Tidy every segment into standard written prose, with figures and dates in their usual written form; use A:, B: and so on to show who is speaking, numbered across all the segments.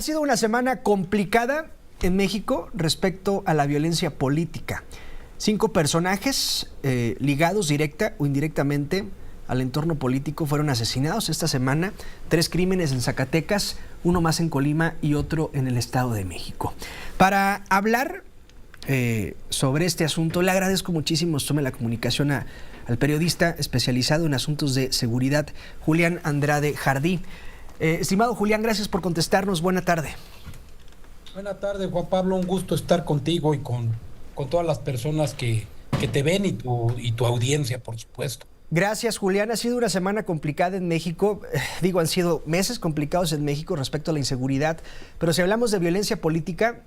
A: Ha sido una semana complicada en México respecto a la violencia política. 5 personajes ligados directa o indirectamente al entorno político fueron asesinados esta semana. 3 crímenes en Zacatecas, uno más en Colima y otro en el Estado de México. Para hablar sobre este asunto, le agradezco muchísimo que tome la comunicación al periodista especializado en asuntos de seguridad, Julián Andrade Jardí. Estimado Julián, gracias por contestarnos. Buena tarde.
B: Buena tarde, Juan Pablo. Un gusto estar contigo y con todas las personas que te ven y tu audiencia, por supuesto.
A: Gracias, Julián. Ha sido una semana complicada en México. Han sido meses complicados en México respecto a la inseguridad. Pero si hablamos de violencia política,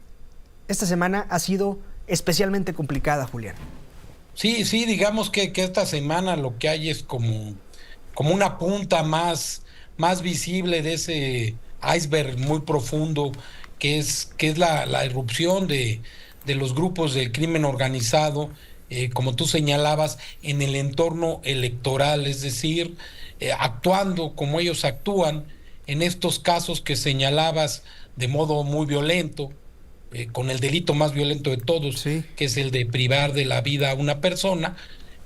A: esta semana ha sido especialmente complicada, Julián.
B: Sí, digamos que esta semana lo que hay es como una punta más visible de ese iceberg muy profundo que es la irrupción de los grupos del crimen organizado, como tú señalabas, en el entorno electoral, es decir, actuando como ellos actúan en estos casos que señalabas de modo muy violento, con el delito más violento de todos,
A: sí,
B: que es el de privar de la vida a una persona,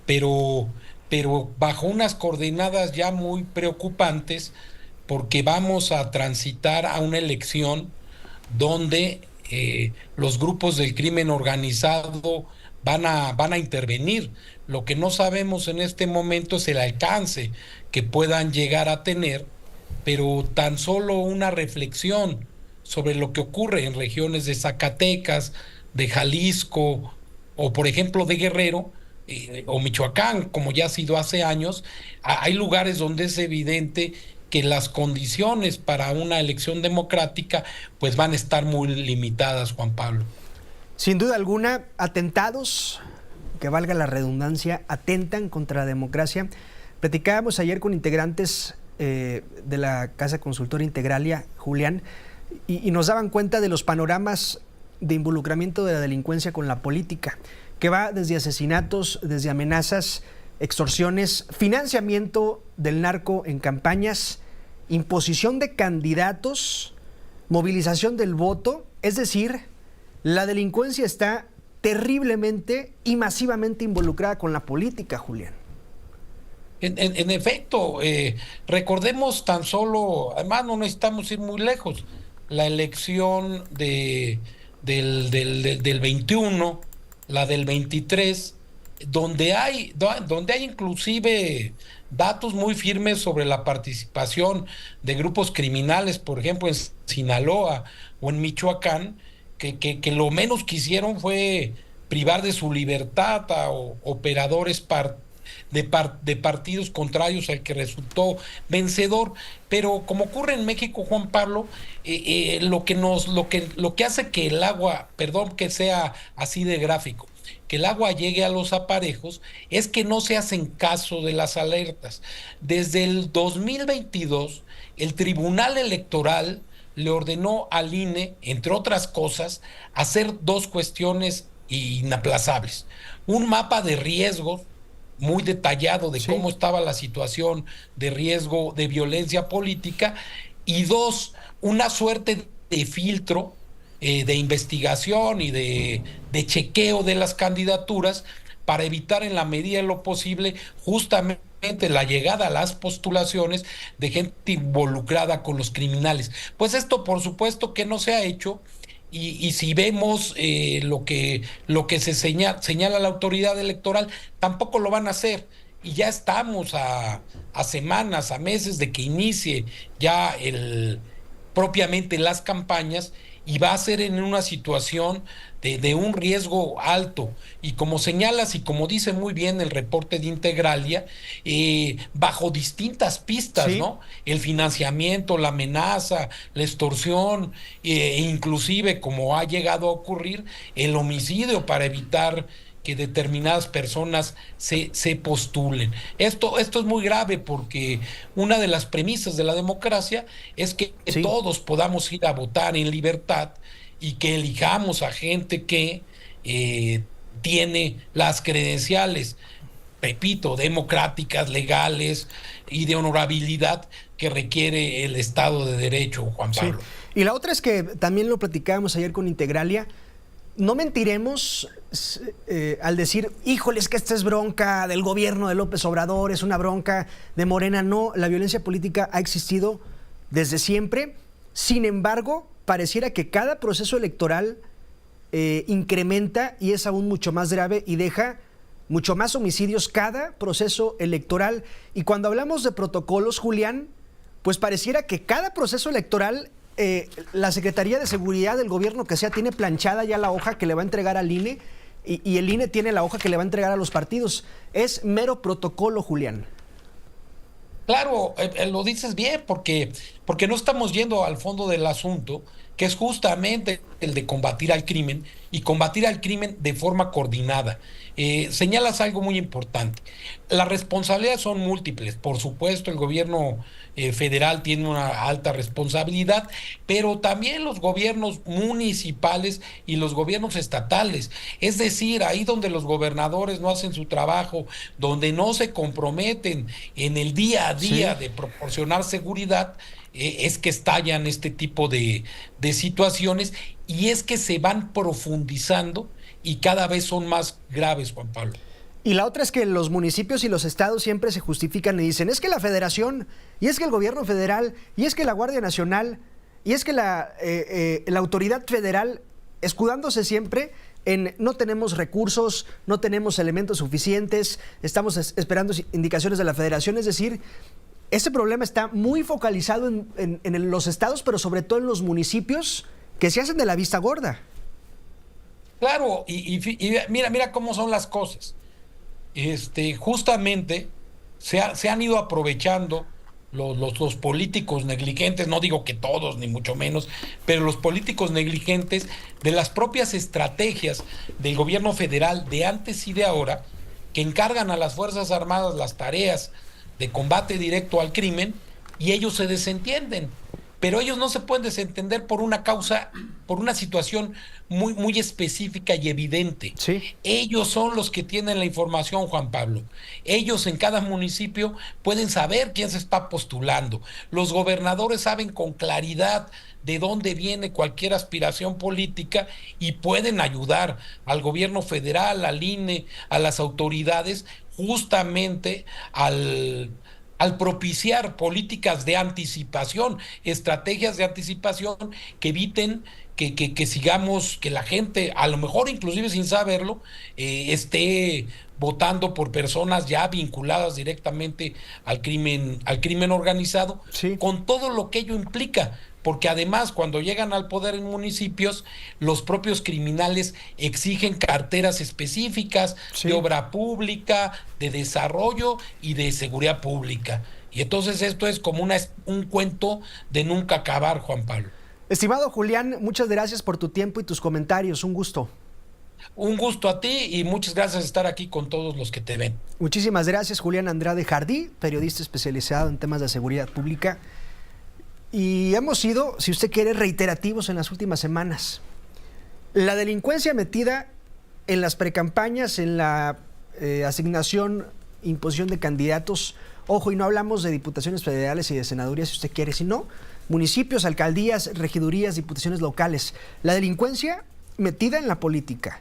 B: pero bajo unas coordenadas ya muy preocupantes, porque vamos a transitar a una elección donde los grupos del crimen organizado van a intervenir. Lo que no sabemos en este momento es el alcance que puedan llegar a tener, pero tan solo una reflexión sobre lo que ocurre en regiones de Zacatecas, de Jalisco o por ejemplo de Guerrero, o Michoacán, como ya ha sido hace años. Hay lugares donde es evidente que las condiciones para una elección democrática pues van a estar muy limitadas, Juan Pablo.
A: Sin duda alguna, atentados, que valga la redundancia, atentan contra la democracia. Platicábamos ayer con integrantes de la Casa Consultora Integralia, Julián, y nos daban cuenta de los panoramas de involucramiento de la delincuencia con la política, que va desde asesinatos, desde amenazas, extorsiones, financiamiento del narco en campañas, imposición de candidatos, movilización del voto. Es decir, la delincuencia está terriblemente y masivamente involucrada con la política, Julián.
B: En efecto, recordemos tan solo, además no necesitamos ir muy lejos, la elección del 21, la del 23, donde hay inclusive datos muy firmes sobre la participación de grupos criminales, por ejemplo en Sinaloa o en Michoacán, que lo menos que hicieron fue privar de su libertad a operadores de partidos contrarios al que resultó vencedor. Pero como ocurre en México, Juan Pablo, lo que hace que el agua, perdón que sea así de gráfico, que el agua llegue a los aparejos, es que no se hacen caso de las alertas. Desde el 2022, el Tribunal Electoral le ordenó al INE, entre otras cosas, hacer 2 cuestiones inaplazables: un mapa de riesgos muy detallado de cómo estaba la situación de riesgo de violencia política, y 2, una suerte de filtro de investigación y de chequeo de las candidaturas para evitar en la medida de lo posible justamente la llegada a las postulaciones de gente involucrada con los criminales. Pues esto por supuesto que no se ha hecho. Y si vemos lo que se señala la autoridad electoral, tampoco lo van a hacer. Y ya estamos a semanas, a meses de que inicie ya propiamente las campañas, y va a ser en una situación de un riesgo alto. Y como señalas y como dice muy bien el reporte de Integralia, bajo distintas pistas,
A: sí,
B: ¿no? El financiamiento, la amenaza, la extorsión, e inclusive, como ha llegado a ocurrir, el homicidio para evitar que determinadas personas se postulen. Esto es muy grave, porque una de las premisas de la democracia es que todos podamos ir a votar en libertad y que elijamos a gente que tiene las credenciales, repito, democráticas, legales y de honorabilidad que requiere el Estado de Derecho, Juan Pablo.
A: Sí. Y la otra es que también lo platicábamos ayer con Integralia. No mentiremos al decir, híjole, es que esta es bronca del gobierno de López Obrador, es una bronca de Morena. No, la violencia política ha existido desde siempre. Sin embargo, pareciera que cada proceso electoral incrementa y es aún mucho más grave y deja mucho más homicidios cada proceso electoral. Y cuando hablamos de protocolos, Julián, pues pareciera que cada proceso electoral la Secretaría de Seguridad del gobierno que sea tiene planchada ya la hoja que le va a entregar al INE y el INE tiene la hoja que le va a entregar a los partidos. Es mero protocolo, Julián.
B: Claro, lo dices bien, porque no estamos yendo al fondo del asunto, que es justamente el de combatir al crimen y combatir al crimen de forma coordinada. Señalas algo muy importante. Las responsabilidades son múltiples. Por supuesto, el gobierno federal tiene una alta responsabilidad, pero también los gobiernos municipales y los gobiernos estatales. Es decir, ahí donde los gobernadores no hacen su trabajo, donde no se comprometen en el día a día de proporcionar seguridad, es que estallan este tipo de situaciones y es que se van profundizando y cada vez son más graves, Juan Pablo.
A: Y la otra es que los municipios y los estados siempre se justifican y dicen, es que la federación, y es que el gobierno federal, y es que la Guardia Nacional, y es que la autoridad federal, escudándose siempre en no tenemos recursos, no tenemos elementos suficientes, estamos esperando indicaciones de la federación, es decir, ese problema está muy focalizado en los estados, pero sobre todo en los municipios que se hacen de la vista gorda.
B: Claro, y mira cómo son las cosas. Justamente se han ido aprovechando los políticos negligentes, no digo que todos, ni mucho menos, pero los políticos negligentes de las propias estrategias del gobierno federal de antes y de ahora, que encargan a las Fuerzas Armadas las tareas de combate directo al crimen, y ellos se desentienden. Pero ellos no se pueden desentender por una causa, por una situación muy específica y evidente.
A: Sí.
B: Ellos son los que tienen la información, Juan Pablo. Ellos en cada municipio pueden saber quién se está postulando. Los gobernadores saben con claridad de dónde viene cualquier aspiración política y pueden ayudar al gobierno federal, al INE, a las autoridades, justamente al propiciar políticas de anticipación, estrategias de anticipación que eviten que sigamos, que la gente, a lo mejor inclusive sin saberlo, esté votando por personas ya vinculadas directamente al crimen organizado,
A: sí,
B: con todo lo que ello implica. Porque además, cuando llegan al poder en municipios, los propios criminales exigen carteras específicas de obra pública, de desarrollo y de seguridad pública. Y entonces esto es como un cuento de nunca acabar, Juan Pablo.
A: Estimado Julián, muchas gracias por tu tiempo y tus comentarios. Un gusto.
B: Un gusto a ti y muchas gracias por estar aquí con todos los que te ven.
A: Muchísimas gracias, Julián Andrade Jardí, periodista especializado en temas de seguridad pública. Y hemos sido, si usted quiere, reiterativos en las últimas semanas. La delincuencia metida en las precampañas, en la asignación, imposición de candidatos, ojo, y no hablamos de diputaciones federales y de senadurías, si usted quiere, sino municipios, alcaldías, regidurías, diputaciones locales. La delincuencia metida en la política.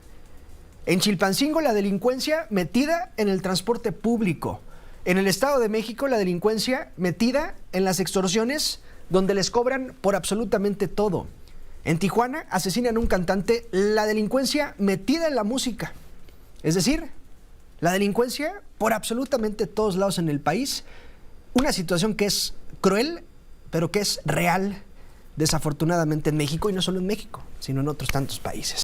A: En Chilpancingo, la delincuencia metida en el transporte público. En el Estado de México, la delincuencia metida en las extorsiones, donde les cobran por absolutamente todo. En Tijuana asesinan a un cantante, la delincuencia metida en la música. Es decir, la delincuencia por absolutamente todos lados en el país. Una situación que es cruel, pero que es real, desafortunadamente en México, y no solo en México, sino en otros tantos países.